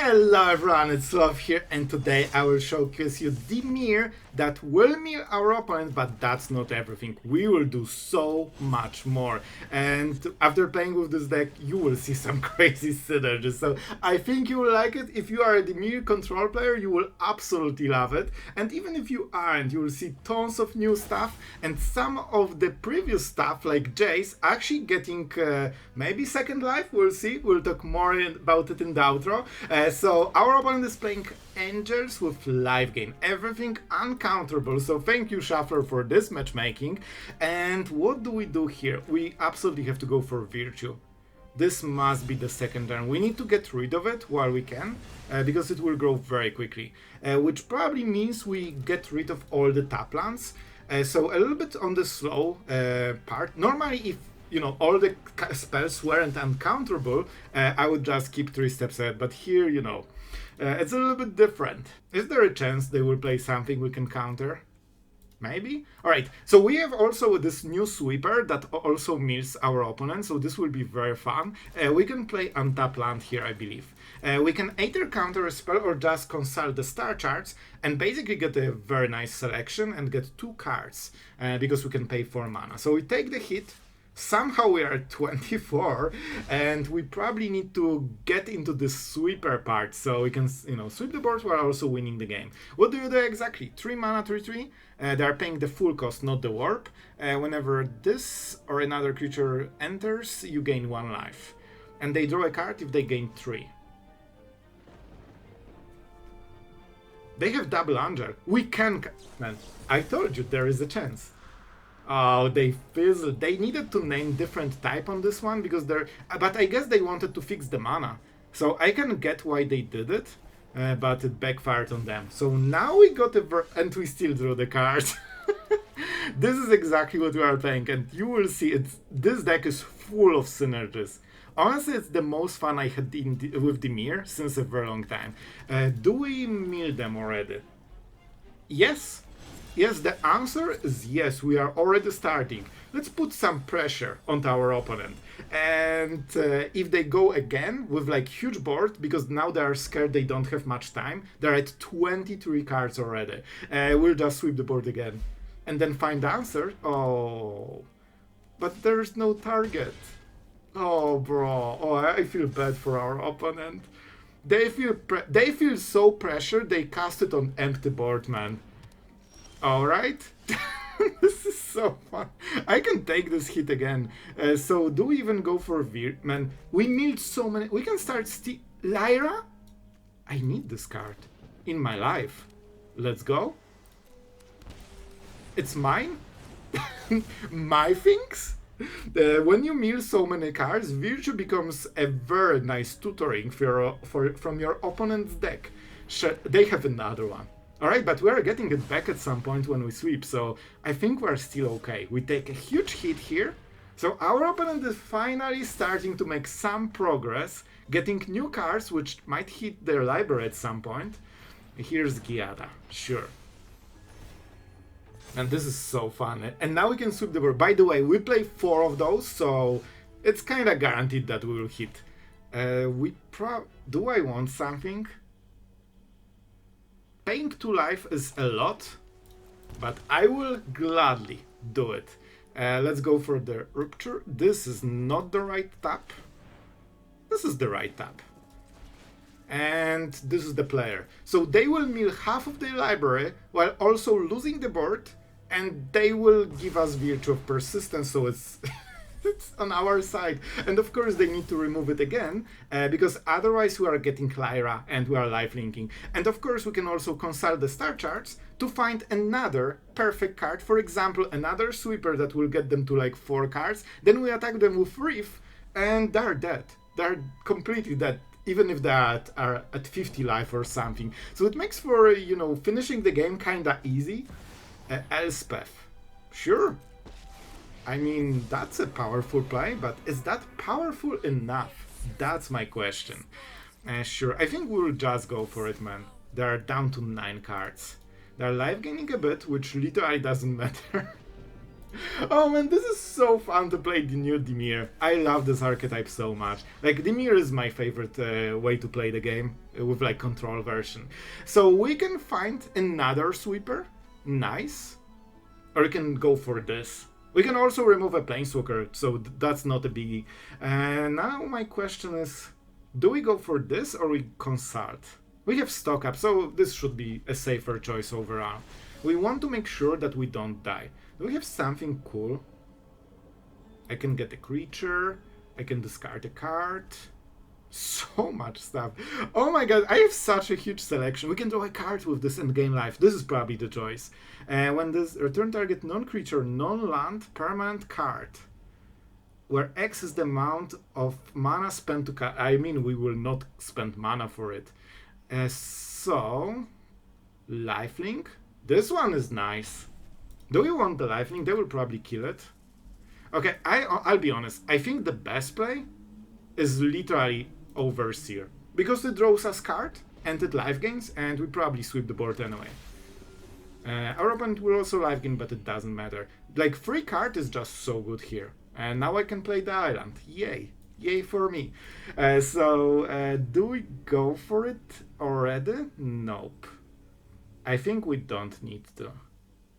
Hello everyone, it's Sloth here, and today I will showcase you Dimir that will mirror our opponent, but that's not everything. We will do so much more, and after playing with this deck, you will see some crazy synergies, so I think you will like it. If you are a Dimir control player, you will absolutely love it, and even if you aren't, you will see tons of new stuff, and some of the previous stuff, like Jace, actually getting maybe second life, we'll see. We'll talk more about it in the outro. So our opponent is playing Angels with life gain, everything uncounterable, so thank you Shuffler for this matchmaking. And what do we do here? We absolutely have to go for Virtue. This must be the second turn. We need to get rid of it while we can, because it will grow very quickly, which probably means we get rid of all the tap lands. So a little bit on the slow part. Normally, if you know all the spells weren't uncounterable, I would just keep 3 steps ahead, but here, you know, it's a little bit different. Is there a chance they will play something we can counter? Maybe? Alright, so we have also this new sweeper that also mills our opponent, so this will be very fun. We can play untap land here, I believe. We can either counter a spell or just consult the star charts and basically get a very nice selection and get 2 cards, because we can pay 4 mana. So we take the hit. Somehow we are at 24, and we probably need to get into the sweeper part so we can, you know, sweep the board while also winning the game. What do you do exactly? 3 mana, 3/3. They are paying the full cost, not the warp. Whenever this or another creature enters, you gain 1 life. And they draw a card if they gain 3. They have double Angel. We can... Man, I told you there is a chance. Oh, they fizzled. They needed to name different type on this one because they're... But I guess they wanted to fix the mana. So I can get why they did it, but it backfired on them. So now we got a... And we still drew the cards. This is exactly what we are playing, and you will see it's... This deck is full of synergies. Honestly, it's the most fun I had with Dimir since a very long time. Do we mill them already? Yes. Yes, the answer is yes, we are already starting. Let's put some pressure onto our opponent. And if they go again with like huge board, because now they are scared they don't have much time, they're at 23 cards already. We'll just sweep the board again. And then find the answer. Oh, but there's no target. Oh, bro. Oh, I feel bad for our opponent. They feel so pressured, they cast it on empty board, man. Alright, this is so fun. I can take this hit again. So do we even go for Vir? Man, we need so many. We can start Lyra? I need this card in my life. Let's go. It's mine? My things? When you mill so many cards, Virtue becomes a very nice tutoring from your opponent's deck. They have another one. Alright, but we're getting it back at some point when we sweep, so I think we're still okay. We take a huge hit here, so our opponent is finally starting to make some progress, getting new cards which might hit their library at some point. Here's Giada, sure. And this is so fun, and now we can sweep the board. By the way, we play 4 of those, so it's kinda guaranteed that we will hit. Do I want something? Paying 2 life is a lot, but I will gladly do it. Let's go for the Rupture. This is not the right tap. This is the right tap. And this is the player. So they will mill half of their library while also losing the board, and they will give us Virtue of Persistence, so it's... It's on our side, and of course they need to remove it again, because otherwise we are getting Lyra and we are lifelinking. And of course we can also consult the star charts to find another perfect card, for example another sweeper that will get them to like 4 cards, then we attack them with Reef and they're dead. They're completely dead, even if they are at 50 life or something. So it makes for, you know, finishing the game kinda easy. Elspeth, sure. I mean, that's a powerful play, but is that powerful enough? That's my question. Sure, I think we'll just go for it, man. They're down to 9 cards. They're life gaining a bit, which literally doesn't matter. Oh man, this is so fun to play the new Dimir. I love this archetype so much. Like, Dimir is my favorite way to play the game. with like control version. So we can find another sweeper. Nice. Or we can go for this. We can also remove a planeswalker, so that's not a biggie. Now my question is, do we go for this or we consult? We have stock up, so this should be a safer choice overall. We want to make sure that we don't die. Do we have something cool? I can get a creature. I can discard a card. So much stuff. Oh my god, I have such a huge selection. We can draw a card with this endgame life. This is probably the choice. When this return target non-creature, non-land, permanent card, where X is the amount of mana spent to cast. I mean, we will not spend mana for it. So, lifelink. This one is nice. Do we want the lifelink? They will probably kill it. Okay, I'll be honest. I think the best play is literally Overseer, because it draws us card and it life gains, and we probably sweep the board anyway. Our opponent will also life gain, but it doesn't matter. Like, free card is just so good here. And now I can play the island. Yay. Yay for me. Do we go for it already? Nope. I think we don't need to.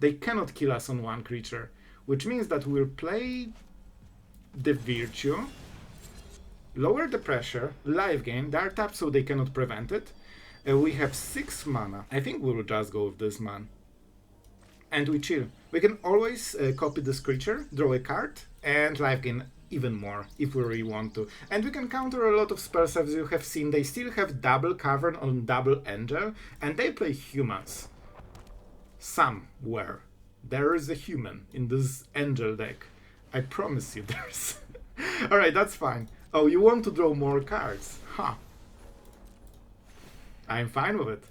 They cannot kill us on one creature, which means that we'll play the Virtue, lower the pressure, life gain, they are tapped so they cannot prevent it. We have 6 mana. I think we will just go with this man. And we chill. We can always copy this creature, draw a card, and life gain even more if we really want to. And we can counter a lot of spells, as you have seen. They still have double Cavern on double Angel, and they play humans. Somewhere. There is a human in this Angel deck. I promise you there's. Alright, that's fine. Oh, you want to draw more cards? Huh. I'm fine with it.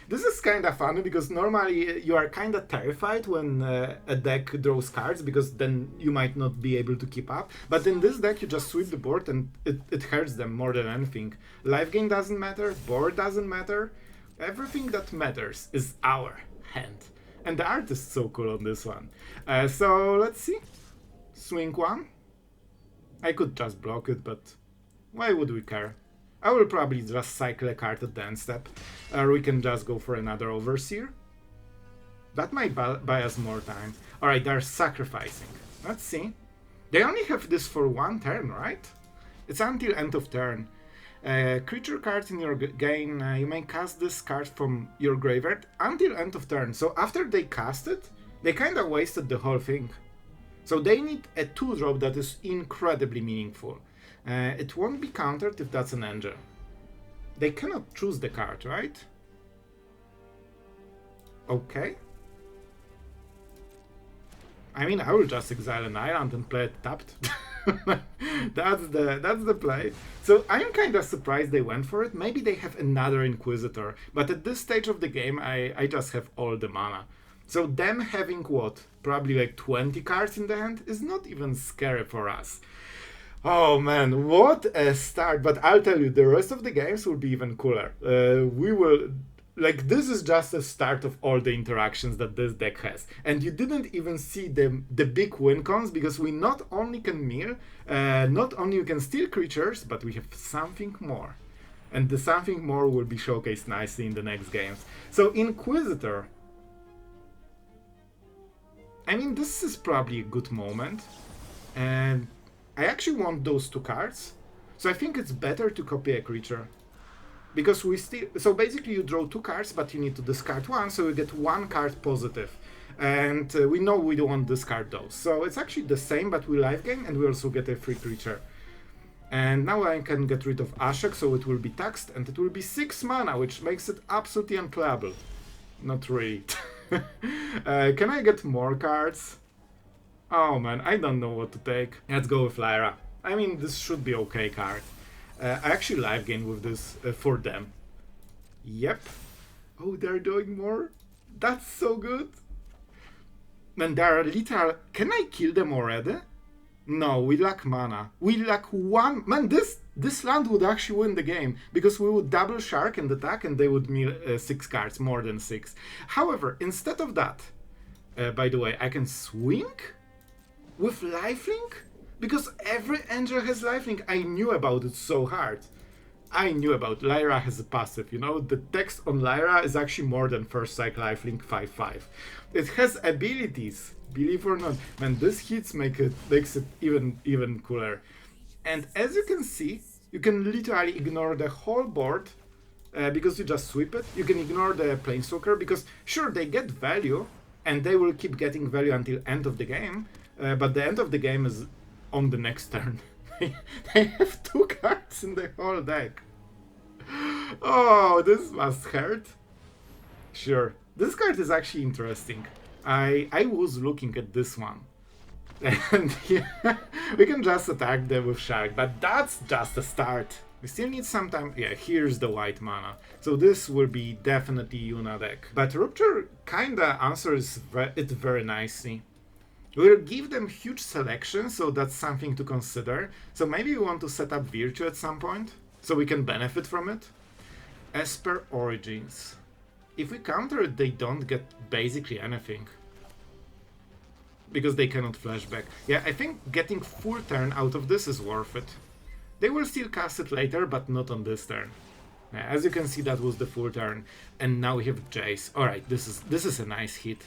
This is kind of funny because normally you are kind of terrified when a deck draws cards, because then you might not be able to keep up. But in this deck you just sweep the board and it hurts them more than anything. Life gain doesn't matter, board doesn't matter. Everything that matters is our hand. And the art is so cool on this one. So let's see. Swing 1. I could just block it, but why would we care? I will probably just cycle a card at the end step, or we can just go for another Overseer. That might buy us more time. Alright, they're sacrificing. Let's see. They only have this for 1 turn, right? It's until end of turn. Creature cards in your game, you may cast this card from your graveyard until end of turn. So after they cast it, they kinda wasted the whole thing. So they need a 2-drop that is incredibly meaningful. It won't be countered if that's an Angel. They cannot choose the card, right? Okay. I mean, I will just exile an island and play it tapped. that's the play. So I'm kind of surprised they went for it. Maybe they have another Inquisitor, but at this stage of the game, I just have all the mana. So them having what? Probably like 20 cards in the hand is not even scary for us. Oh man, what a start. But I'll tell you, the rest of the games will be even cooler. We will... Like, this is just the start of all the interactions that this deck has. And you didn't even see the big win cons, because we not only can mill, not only you can steal creatures, but we have something more. And the something more will be showcased nicely in the next games. So Inquisitor... I mean, this is probably a good moment, and I actually want those 2 cards, so I think it's better to copy a creature, because we still... So basically you draw 2 cards, but you need to discard 1, so you get 1 card positive, and we know we don't want to discard those, so it's actually the same, but we life gain, and we also get a free creature. And now I can get rid of Ashiok, so it will be taxed, and it will be 6 mana, which makes it absolutely unplayable. Not really. Can I get more cards? Oh man, I don't know what to take. Let's go with Lyra. I mean, this should be okay card. I actually life gain with this for them. Yep. Oh, they're doing more? That's so good. Man, they're literal... Can I kill them already? No, we lack mana. We lack 1... Man, this land would actually win the game, because we would double Shark and attack, and they would mill 6 cards, more than 6. However, instead of that, by the way, I can swing with lifelink, because every Angel has lifelink. I knew about it so hard. I knew about Lyra has a passive, you know? The text on Lyra is actually more than First Strike Lifelink 5/5. It has abilities, believe or not. Man, this hits makes it even cooler. And as you can see, you can literally ignore the whole board because you just sweep it. You can ignore the Planeswalker because sure, they get value and they will keep getting value until end of the game, but the end of the game is on the next turn. They have 2 cards in the whole deck. Oh, this must hurt. Sure, this card is actually interesting. I was looking at this one. And yeah, we can just attack them with Shark, but that's just a start. We still need some time. Yeah, here's the white mana. So this will be definitely Yuna deck. But Rupture kinda answers it very nicely. We'll give them huge selection, so that's something to consider. So maybe we want to set up Virtue at some point, so we can benefit from it. Esper Origins. If we counter it, they don't get basically anything. Because they cannot flashback. Yeah, I think getting full turn out of this is worth it. They will still cast it later, but not on this turn. Yeah, as you can see, that was the full turn. And now we have Jace. Alright, this is a nice hit.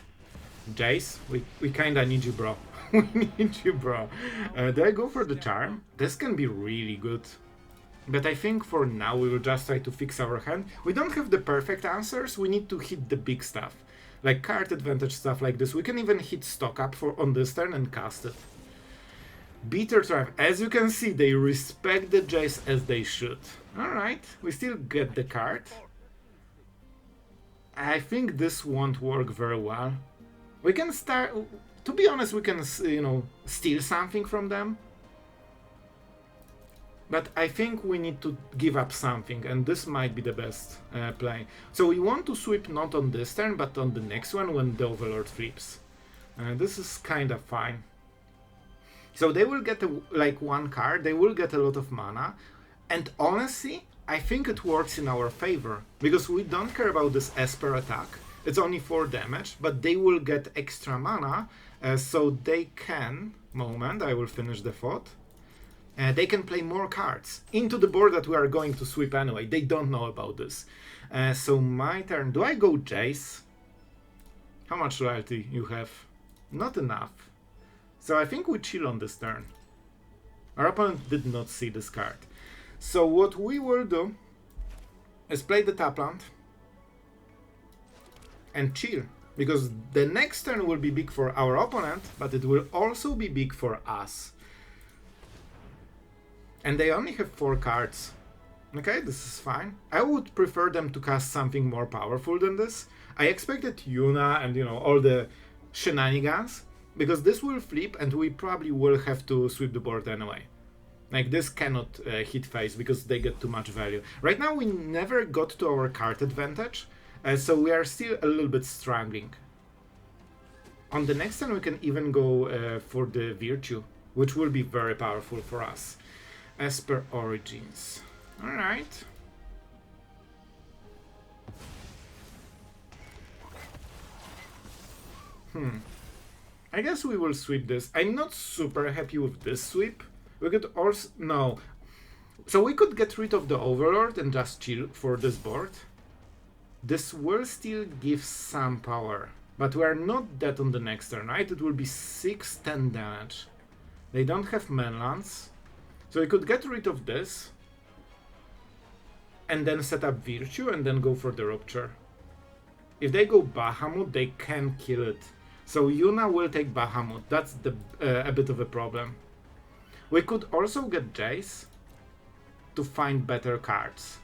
Jace, we kinda need you, bro. We need you, bro. Do I go for the charm? This can be really good. But I think for now we will just try to fix our hand. We don't have the perfect answers, we need to hit the big stuff. Like card advantage stuff like this. We can even hit stock up on this turn and cast it. Bitter Triumph. As you can see, they respect the Jace as they should. Alright, we still get the card. I think this won't work very well. We can start... To be honest, we can, you know, steal something from them. But I think we need to give up something, and this might be the best play. So we want to sweep not on this turn, but on the next one when the Overlord flips. This is kind of fine. So they will get like 1 card, they will get a lot of mana, and honestly, I think it works in our favor, because we don't care about this Esper attack. It's only 4 damage, but they will get extra mana, so they can... Moment, I will finish the thought. They can play more cards into the board that we are going to sweep anyway. They don't know about this. So my turn. Do I go Jace? How much loyalty you have? Not enough. So I think we chill on this turn. Our opponent did not see this card. So what we will do is play the tap land and chill. Because the next turn will be big for our opponent, but it will also be big for us. And they only have 4 cards. Okay, this is fine. I would prefer them to cast something more powerful than this. I expected Yuna and, you know, all the shenanigans, because this will flip and we probably will have to sweep the board anyway. Like, this cannot hit face because they get too much value. Right now we never got to our card advantage, so we are still a little bit struggling. On the next turn we can even go for the Virtue, which will be very powerful for us. Esper Origins. Alright. I guess we will sweep this. I'm not super happy with this sweep. We could also... No. So we could get rid of the Overlord and just chill for this board. This will still give some power. But we are not dead on the next turn, right? It will be 6-10 damage. They don't have manlands. So we could get rid of this, and then set up Virtue, and then go for the Rupture. If they go Bahamut, they can kill it. So Yuna will take Bahamut. That's a bit of a problem. We could also get Jace to find better cards.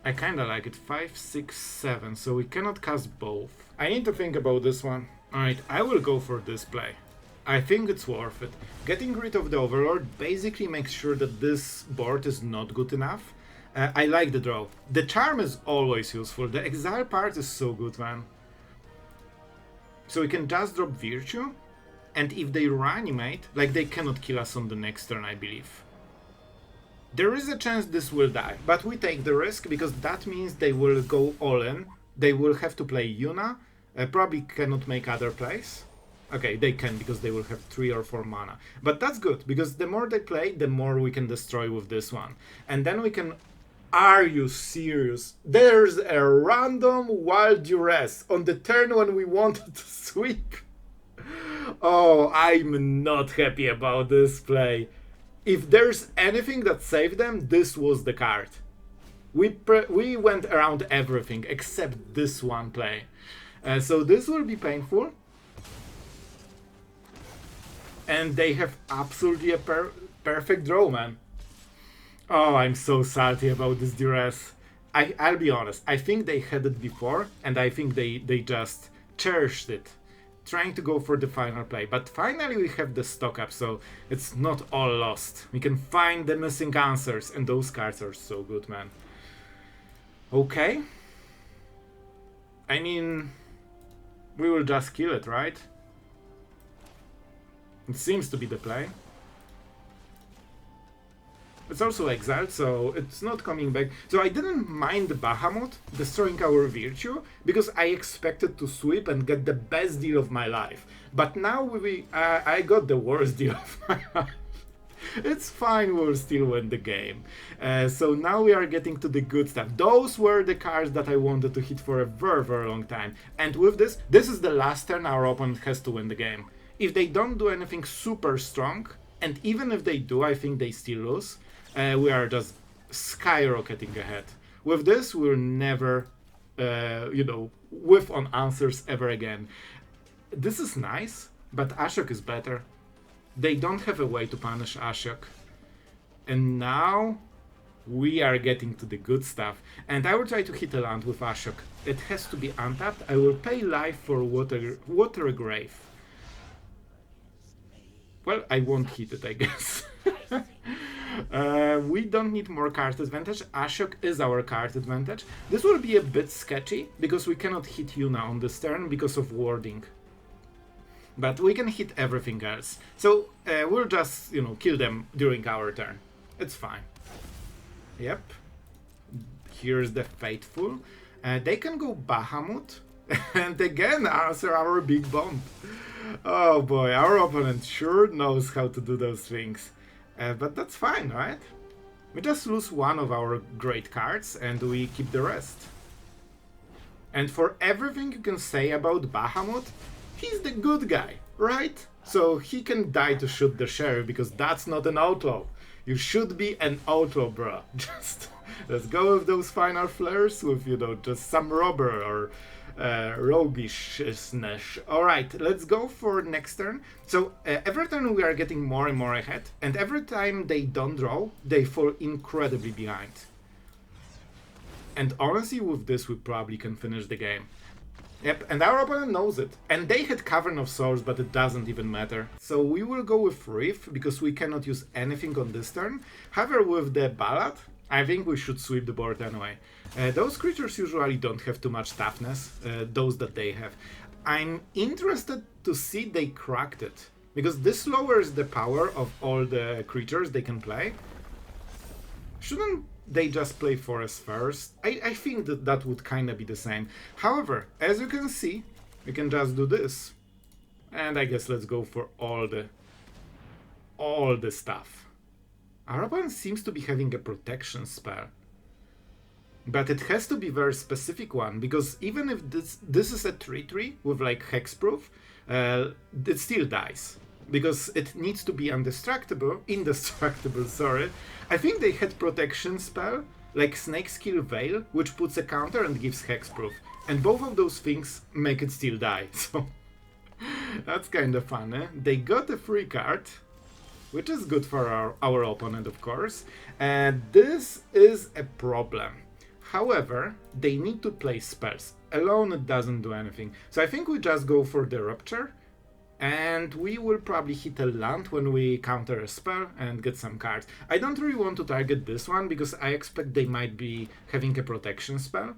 I kinda like it. 5, 6, 7, so we cannot cast both. I need to think about this one. Alright, I will go for this play. I think it's worth it. Getting rid of the Overlord basically makes sure that this board is not good enough. I like the draw. The Charm is always useful. The Exile part is so good, man. So we can just drop Virtue, and if they reanimate, like, they cannot kill us on the next turn, I believe. There is a chance this will die, but we take the risk because that means they will go all in. They will have to play Yuna, probably cannot make other plays. Okay, they can because they will have 3 or 4 mana. But that's good, because the more they play, the more we can destroy with this one. And then we can... Are you serious? There's a random wild duress on the turn when we wanted to sweep. Oh, I'm not happy about this play. If there's anything that saved them, this was the card. We went around everything except this one play. So this will be painful. And they have absolutely a perfect draw, man. Oh, I'm so salty about this duress. I'll be honest, I think they had it before, and I think they just cherished it, trying to go for the final play. But finally we have the stock up, so it's not all lost. We can find the missing answers, and those cards are so good, man. Okay. I mean, we will just kill it, right? It seems to be the play. It's also exiled, so it's not coming back. So I didn't mind Bahamut destroying our Virtue, because I expected to sweep and get the best deal of my life. But now I got the worst deal of my life. It's fine, we'll still win the game. So now we are getting to the good stuff. Those were the cards that I wanted to hit for a very, very long time. And with this is the last turn our opponent has to win the game. If they don't do anything super strong, and even if they do, I think they still lose. We are just skyrocketing ahead. With this, we'll never, whiff on answers ever again. This is nice, but Ashiok is better. They don't have a way to punish Ashiok. And now we are getting to the good stuff. And I will try to hit a land with Ashiok. It has to be untapped. I will pay life for Watery Grave. Well, I won't hit it, I guess. We don't need more card advantage. Ashiok is our card advantage. This will be a bit sketchy, because we cannot hit Yuna on this turn because of warding. But we can hit everything else. So we'll just, kill them during our turn. It's fine. Yep. Here's the Faithful. They can go Bahamut. And again answer our big bomb. Oh boy, our opponent sure knows how to do those things. But that's fine, right? We just lose one of our great cards and we keep the rest. And for everything you can say about Bahamut, he's the good guy, right? So he can die to shoot the sheriff, because that's not an outlaw. You should be an outlaw, bro. Just let's go with those final flares with, just some robber or roguishness. Alright, let's go for next turn. So every turn we are getting more and more ahead, and every time they don't draw, they fall incredibly behind. And honestly, with this we probably can finish the game. Yep, and our opponent knows it. And they had Cavern of Souls, but it doesn't even matter. So we will go with Reef, because we cannot use anything on this turn. However, with the Ballad, I think we should sweep the board anyway. Those creatures usually don't have too much toughness, those that they have. I'm interested to see they cracked it, because this lowers the power of all the creatures they can play. Shouldn't they just play Forest first? I think that would kind of be the same. However, as you can see, we can just do this. And I guess let's go for all the stuff. Our opponent seems to be having a protection spell. But it has to be a very specific one, because even if this is a 3/3 with like hexproof, it still dies. Because it needs to be indestructible, sorry. I think they had protection spell, like Snakeskill Veil, which puts a counter and gives hexproof. And both of those things make it still die, so that's kind of fun, eh? They got a free card, which is good for our opponent, of course. And this is a problem. However, they need to play spells. Alone it doesn't do anything. So I think we just go for the Rupture. And we will probably hit a land when we counter a spell and get some cards. I don't really want to target this one, because I expect they might be having a protection spell.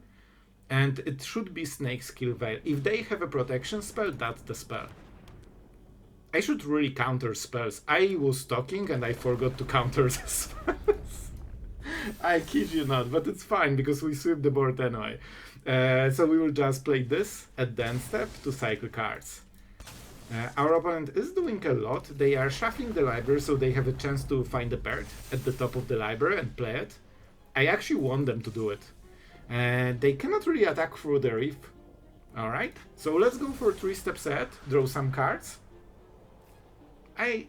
And it should be Snakeskill Veil. If they have a protection spell, that's the spell. I should really counter spells. I was talking and I forgot to counter the spells. I kid you not, but it's fine because we sweep the board anyway. So we will just play this at the end step to cycle cards. Our opponent is doing a lot. They are shuffling the library so they have a chance to find a bird at the top of the library and play it. I actually want them to do it. They cannot really attack through the reef. Alright, so let's go for 3 steps ahead, draw some cards. I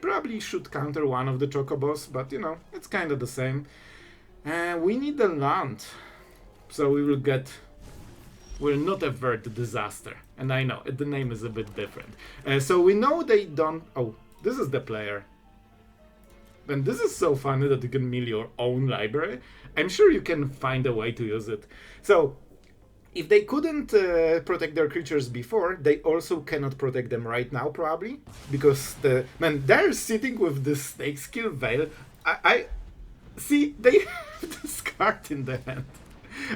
probably should counter one of the chocobos, but you know, it's kind of the same. We need a land, so we will get... We'll not Divert Disaster, and I know, the name is a bit different. So we know they don't... Oh, this is the player. And this is so funny that you can mill your own library. I'm sure you can find a way to use it. So, if they couldn't protect their creatures before, they also cannot protect them right now, probably. Because they're sitting with this snake skill veil. I see, they have this card in the hand.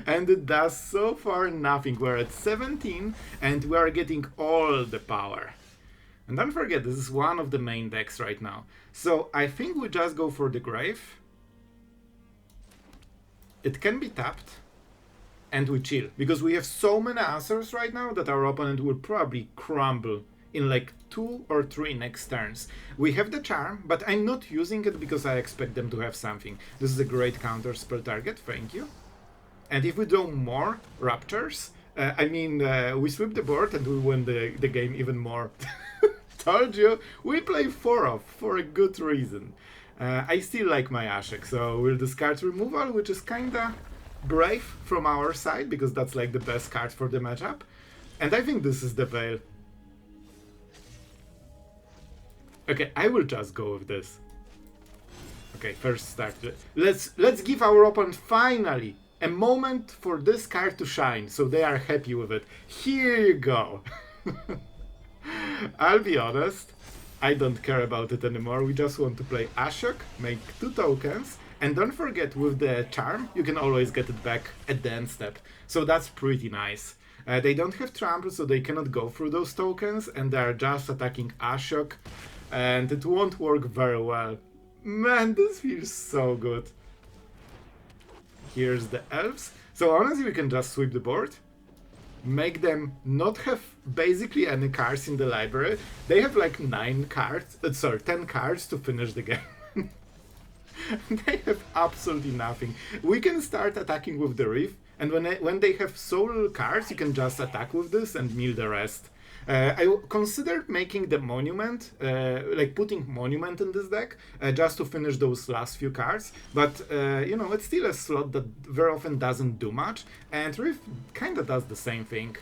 And it does so far nothing. We're at 17 and we are getting all the power. And don't forget, this is one of the main decks right now. So I think we just go for the grave. It can be tapped. And we chill. Because we have so many answers right now that our opponent will probably crumble in like 2 or 3 next turns. We have the charm, but I'm not using it because I expect them to have something. This is a great counter spell target, thank you. And if we draw more Ruptures, we sweep the board and we win the game even more. Told you, we play 4 off for a good reason. I still like my Ashiok, so we'll discard removal, which is kinda brave from our side, because that's like the best card for the matchup. And I think this is the veil. Okay, I will just go with this. Okay, first start. Let's give our opponent finally a moment for this card to shine, so they are happy with it. Here you go. I'll be honest, I don't care about it anymore. We just want to play Ashiok, make 2 tokens, and don't forget, with the charm, you can always get it back at the end step. So that's pretty nice. They don't have trample, so they cannot go through those tokens, and they are just attacking Ashiok, and it won't work very well. Man, this feels so good. Here's the elves. So honestly, we can just sweep the board. Make them not have basically any cards in the library. They have like 10 cards to finish the game. They have absolutely nothing. We can start attacking with the reef, and when they have so little cards, you can just attack with this and mill the rest. I considered making the monument, like putting monument in this deck, just to finish those last few cards, but you know, it's still a slot that very often doesn't do much, and Reef kinda does the same thing.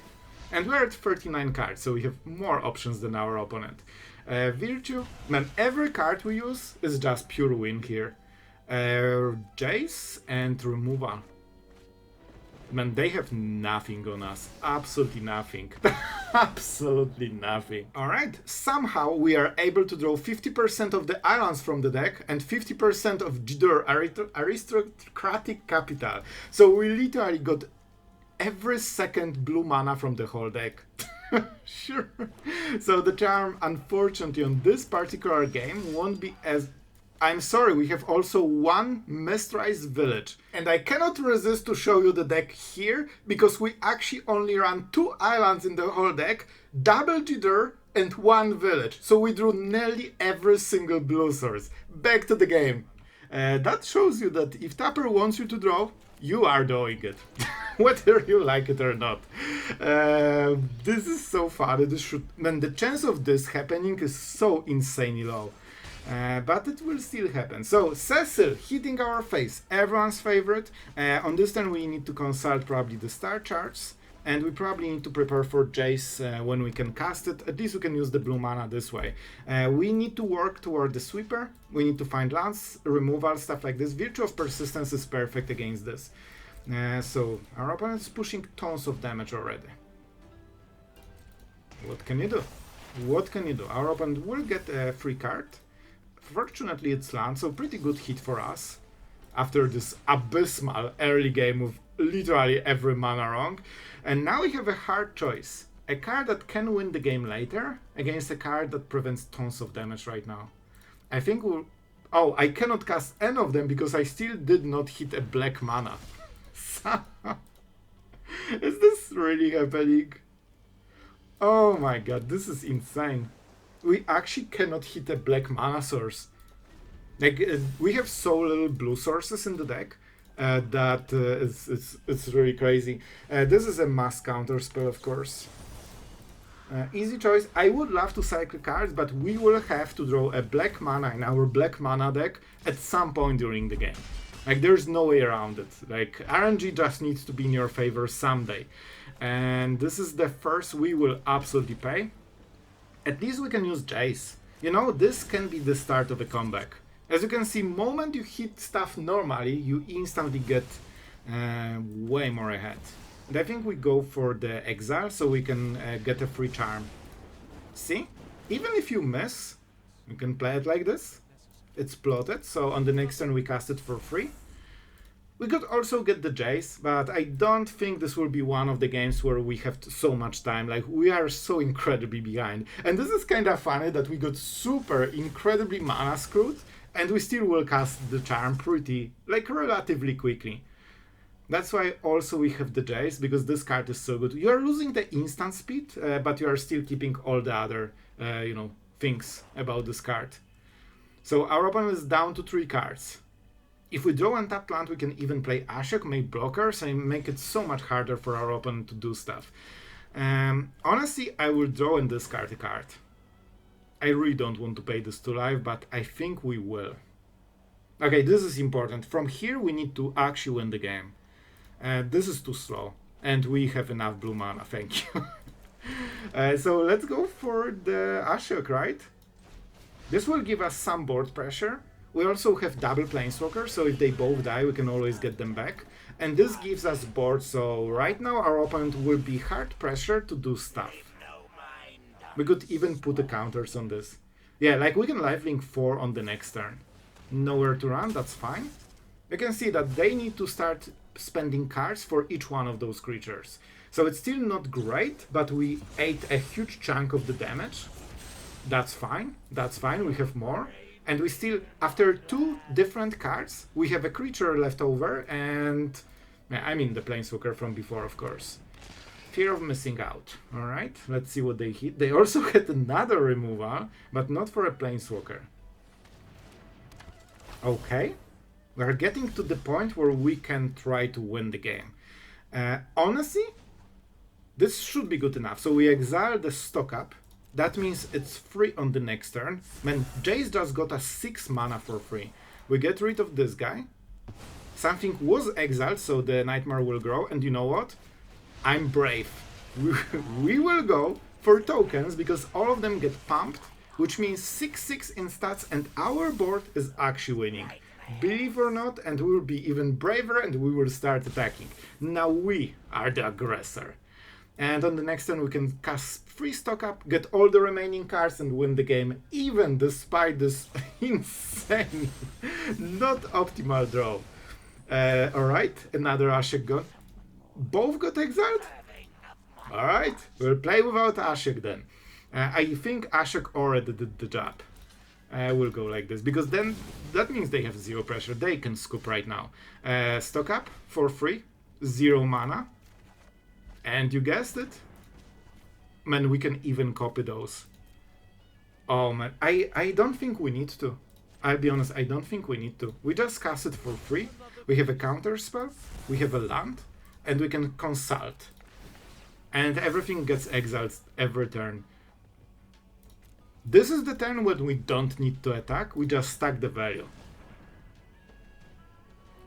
And we're at 39 cards, so we have more options than our opponent. Virtue, man, every card we use is just pure win here. Jace and removal. Man, they have nothing on us. Absolutely nothing. Absolutely nothing. Alright, somehow we are able to draw 50% of the islands from the deck and 50% of Jidoor Aristocratic capital. So we literally got every second blue mana from the whole deck. Sure. So the charm, unfortunately, on this particular game won't be as... I'm sorry, we have also one Mistrise Village. And I cannot resist to show you the deck here, because we actually only ran 2 islands in the whole deck, double Jidoor and 1 village. So we drew nearly every single blue source. Back to the game. That shows you that if Tapper wants you to draw, you are doing it. Whether you like it or not. This is so funny. The chance of this happening is so insanely low. But it will still happen. So, Cecil hitting our face, everyone's favorite. On this turn we need to consult probably the star charts, and we probably need to prepare for Jace when we can cast it. At least we can use the blue mana this way. We need to work toward the sweeper, we need to find lands, removal, stuff like this. Virtue of Persistence is perfect against this. So, our opponent is pushing tons of damage already. What can you do? What can you do? Our opponent will get a free card. Fortunately, it's land, so pretty good hit for us. After this abysmal early game with literally every mana wrong. And now we have a hard choice. A card that can win the game later against a card that prevents tons of damage right now. I think we'll... Oh, I cannot cast any of them because I still did not hit a black mana. Is this really happening? Oh my god, this is insane. We actually cannot hit a black mana source. Like, we have so little blue sources in the deck that it's really crazy. This is a mass counter spell, of course. Easy choice. I would love to cycle cards, but we will have to draw a black mana in our black mana deck at some point during the game. Like, there's no way around it. Like, RNG just needs to be in your favor someday. And this is the first we will absolutely pay. At least we can use Jace. You know, this can be the start of a comeback. As you can see, moment you hit stuff normally, you instantly get way more ahead. And I think we go for the Exile so we can get a free charm. See? Even if you miss, you can play it like this. It's plotted, so on the next turn we cast it for free. We could also get the Jace, but I don't think this will be one of the games where we have so much time. Like, we are so incredibly behind. And this is kind of funny that we got super incredibly mana screwed, and we still will cast the charm pretty, like, relatively quickly. That's why also we have the Jace, because this card is so good. You are losing the instant speed, but you are still keeping all the other, things about this card. So our opponent is down to 3 cards. If we draw untapped land, we can even play Ashiok, make blockers, and make it so much harder for our opponent to do stuff. Honestly, I will draw and discard a card. I really don't want to pay this to life, but I think we will. Okay, this is important. From here, we need to actually win the game. This is too slow, and we have enough blue mana, thank you. So let's go for the Ashiok, right? This will give us some board pressure. We also have double Planeswalkers, so if they both die, we can always get them back. And this gives us board, so right now our opponent will be hard pressured to do stuff. We could even put the counters on this. Yeah, like we can lifelink 4 on the next turn. Nowhere to run, that's fine. You can see that they need to start spending cards for each one of those creatures. So it's still not great, but we ate a huge chunk of the damage. That's fine, we have more. And we still, after 2 different cards, we have a creature left over, and I mean the Planeswalker from before, of course. Fear of missing out. Alright, let's see what they hit. They also had another removal, but not for a Planeswalker. Okay, we're getting to the point where we can try to win the game. Honestly, this should be good enough. So we exile the stock up. That means it's free on the next turn. Man, Jace just got us 6 mana for free. We get rid of this guy. Something was exiled, so the Nightmare will grow. And you know what? I'm brave. We will go for tokens, because all of them get pumped, which means 6/6 in stats, and our board is actually winning. Believe or not, and we will be even braver, and we will start attacking. Now we are the aggressor. And on the next turn we can cast free stock up, get all the remaining cards, and win the game, even despite this insane, not optimal draw. Alright, another Ashiok gone. Both got exiled? Alright, we'll play without Ashiok then. I think Ashiok already did the job. We'll go like this, because then that means they have 0 pressure. They can scoop right now. Stock up for free, 0 mana. And you guessed it? Man, we can even copy those. Oh man, I don't think we need to. I'll be honest, I don't think we need to. We just cast it for free. We have a counter spell, we have a land, and we can consult. And everything gets exiled every turn. This is the turn when we don't need to attack, we just stack the value.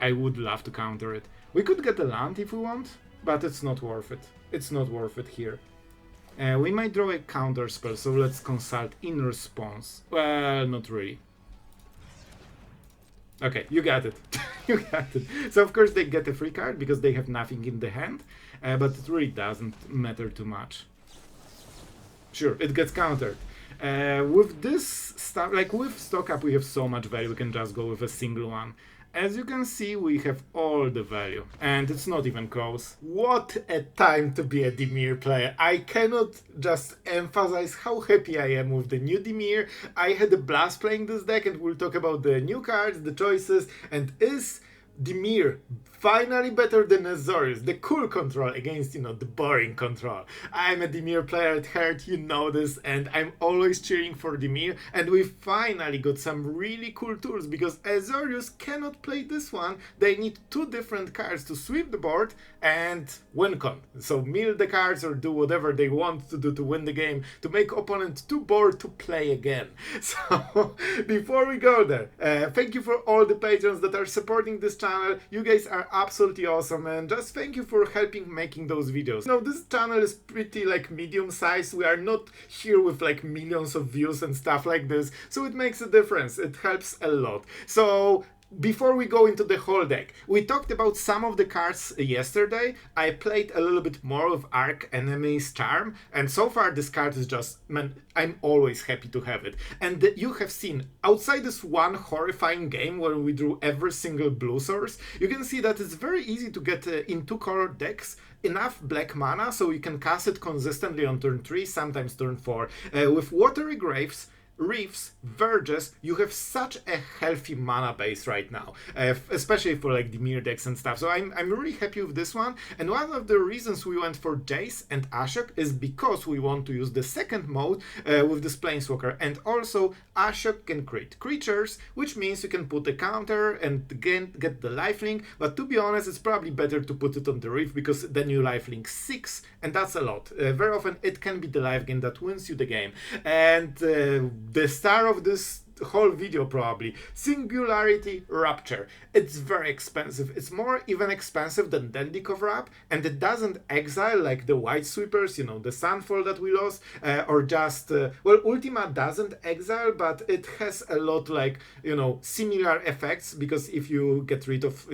I would love to counter it. We could get a land if we want, but it's not worth it. It's not worth it here. We might draw a counter spell, so let's consult in response. Well, not really. Okay, you got it. You got it. So of course they get a free card because they have nothing in the hand, but it really doesn't matter too much. Sure, it gets countered. With this stuff, like with stock up, we have so much value, we can just go with a single one. As you can see, we have all the value, and it's not even close. What a time to be a Dimir player. I cannot just emphasize how happy I am with the new Dimir. I had a blast playing this deck, and we'll talk about the new cards, the choices, and is Dimir finally better than Azorius, the cool control against, the boring control. I'm a Dimir player at heart, you know this, and I'm always cheering for Dimir, and we finally got some really cool tools, because Azorius cannot play this one. They need two different cards to sweep the board and win con. So mill the cards or do whatever they want to do to win the game, to make opponent too bored to play again. So before we go there, thank you for all the patrons that are supporting this channel. You guys are absolutely awesome, and just thank you for helping making those videos. This channel is pretty like medium size. We are not here with like millions of views and stuff like this, so it makes a difference. It helps a lot. So before we go into the whole deck, we talked about some of the cards yesterday. I played a little bit more of Archenemy Charm, and so far this card is just, man, I'm always happy to have it. And you have seen, outside this one horrifying game where we drew every single blue source, you can see that it's very easy to get in two-color decks enough black mana so you can cast it consistently on turn 3, sometimes turn 4. With Watery Graves, Reefs, Verges, you have such a healthy mana base right now, especially for like Dimir decks and stuff. So I'm really happy with this one, and one of the reasons we went for Jace and Ashiok is because we want to use the second mode with this Planeswalker, and also Ashiok can create creatures, which means you can put a counter and again get the lifelink, but to be honest, it's probably better to put it on the Reef, because then you lifelink 6, and that's a lot. Very often it can be the life gain that wins you the game. And the star of this whole video probably, Singularity Rupture. It's very expensive. It's more even expensive than Deadly Cover-Up, and it doesn't exile like the White Sweepers, the Sunfall that we lost, or just, well, Ultima doesn't exile, but it has a lot like, similar effects, because if you get rid of,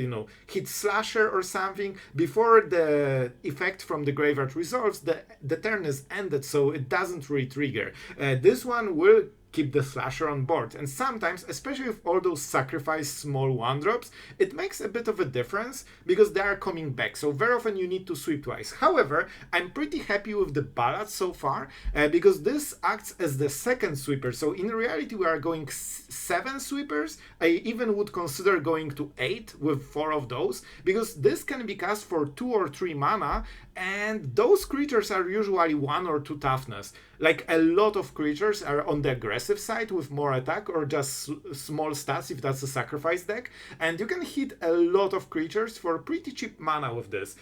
hit Slasher or something, before the effect from the graveyard resolves, the turn is ended, so it doesn't really trigger. This one will keep the slasher on board, and sometimes, especially with all those sacrifice small 1-drops, it makes a bit of a difference because they are coming back, so very often you need to sweep twice. However, I'm pretty happy with the Ballad so far, because this acts as the second sweeper, so in reality we are going 7 sweepers. I even would consider going to 8 with 4 of those, because this can be cast for 2 or 3 mana, and those creatures are usually 1 or 2 toughness. Like, a lot of creatures are on the aggressive side with more attack or just small stats if that's a sacrifice deck, and you can hit a lot of creatures for pretty cheap mana with this.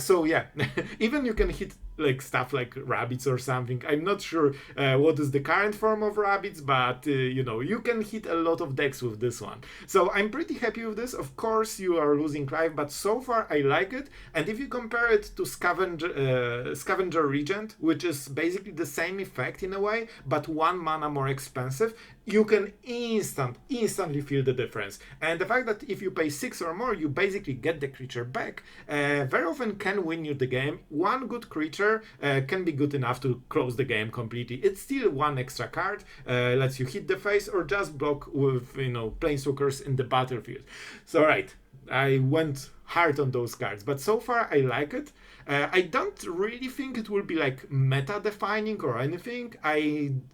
So yeah, even you can hit like stuff like rabbits or something. I'm not sure what is the current form of rabbits, but you can hit a lot of decks with this one. So I'm pretty happy with this. Of course you are losing life, but so far I like it. And if you compare it to Scavenger Regent, which is basically the same effect in a way, but 1 mana more expensive, you can instantly feel the difference. And the fact that if you pay 6 or more, you basically get the creature back, very often can win you the game. One good creature can be good enough to close the game completely. It's still 1 extra card, lets you hit the face or just block with, Planeswalkers in the battlefield. So right, I went hard on those cards, but so far I like it. I don't really think it will be like meta defining or anything.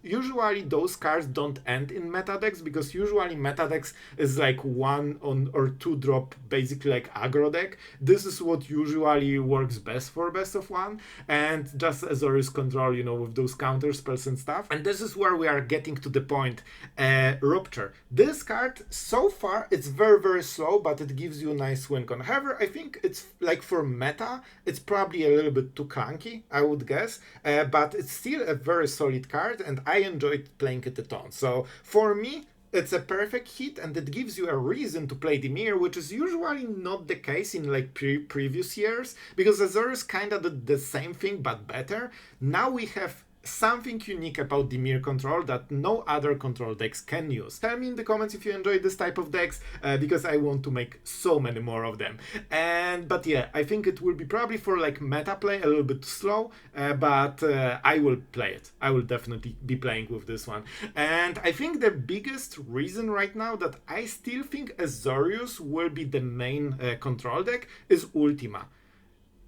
Usually those cards don't end in meta decks, because usually meta decks is like 1 or 2 drop, basically like aggro deck. This is what usually works best for best of 1, and just Azorius control, with those counter spells and stuff. And this is where we are getting to the point. Rupture. This card, so far, it's very, very slow, but it gives you a nice win con. However, I think it's like for meta, it's probably a little bit too clunky, I would guess, but it's still a very solid card, and I enjoyed playing it a ton. So for me, it's a perfect hit, and it gives you a reason to play Dimir, which is usually not the case in like previous years, because Azorius kinda did the same thing but better. Now we have something unique about Dimir control that no other control decks can use. Tell me in the comments if you enjoy this type of decks, because I want to make so many more of them. But yeah, I think it will be probably for like meta play, a little bit slow, but I will play it. I will definitely be playing with this one. And I think the biggest reason right now that I still think Azorius will be the main control deck is Ultima.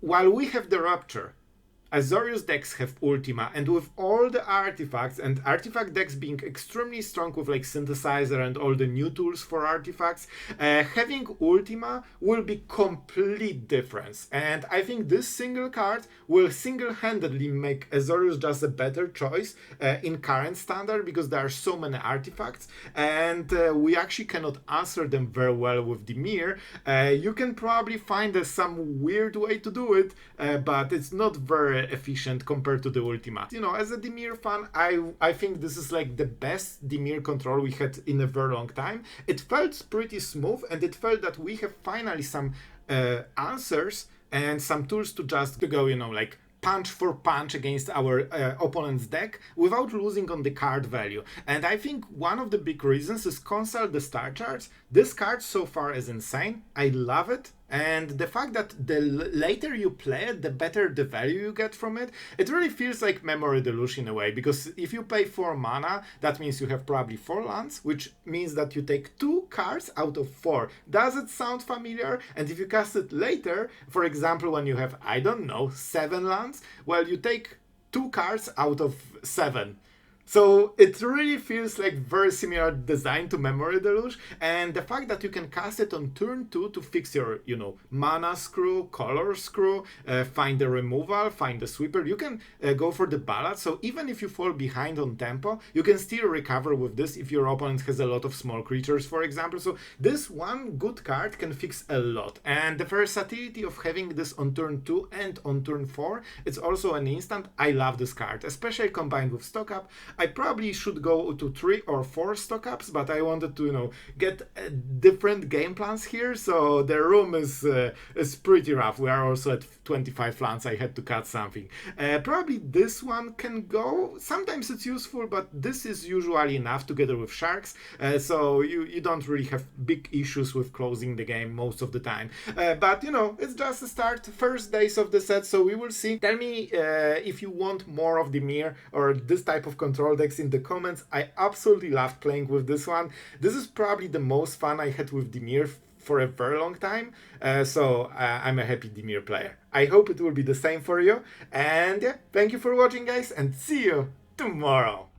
While we have the Rupture, Azorius decks have Ultima, and with all the artifacts and artifact decks being extremely strong with like Synthesizer and all the new tools for artifacts, having Ultima will be complete difference. And I think this single card will single-handedly make Azorius just a better choice in current standard, because there are so many artifacts, and we actually cannot answer them very well with Dimir. You can probably find some weird way to do it, but it's not very efficient compared to the Ultima. You know, as a Dimir fan, I think this is like the best Dimir control we had in a very long time. It felt pretty smooth, and it felt that we have finally some answers and some tools to just to go, you know, like punch for punch against our opponent's deck without losing on the card value. And I think one of the big reasons is consult the star charts. This card so far is insane. I love it. And the fact that the later you play it, the better the value you get from it. It really feels like Memory Deluge in a way, because if you pay 4 mana, that means you have probably 4 lands, which means that you take 2 cards out of 4. Does it sound familiar? And if you cast it later, for example, when you have, I don't know, 7 lands, well, you take 2 cards out of 7. So it really feels like very similar design to Memory Deluge, and the fact that you can cast it on turn 2 to fix your, you know, mana screw, color screw, find the removal, find the sweeper. You can go for the Ballad, so even if you fall behind on tempo, you can still recover with this if your opponent has a lot of small creatures, for example. So this one good card can fix a lot, and the versatility of having this on turn 2 and on turn 4, it's also an instant. I love this card, especially combined with Stock Up. I probably should go to 3 or 4 stock ups, but I wanted to, you know, get different game plans here, so the room is pretty rough. We are also at 25 lands. I had to cut something. Probably this one can go. Sometimes it's useful, but this is usually enough together with Sharks, so you don't really have big issues with closing the game most of the time. But, you know, it's just a start, first days of the set, so we will see. Tell me if you want more of Dimir or this type of control decks in the comments. I absolutely loved playing with this one. This is probably the most fun I had with Dimir for a very long time, so I'm a happy Dimir player. I hope it will be the same for you, and yeah, thank you for watching, guys, and see you tomorrow.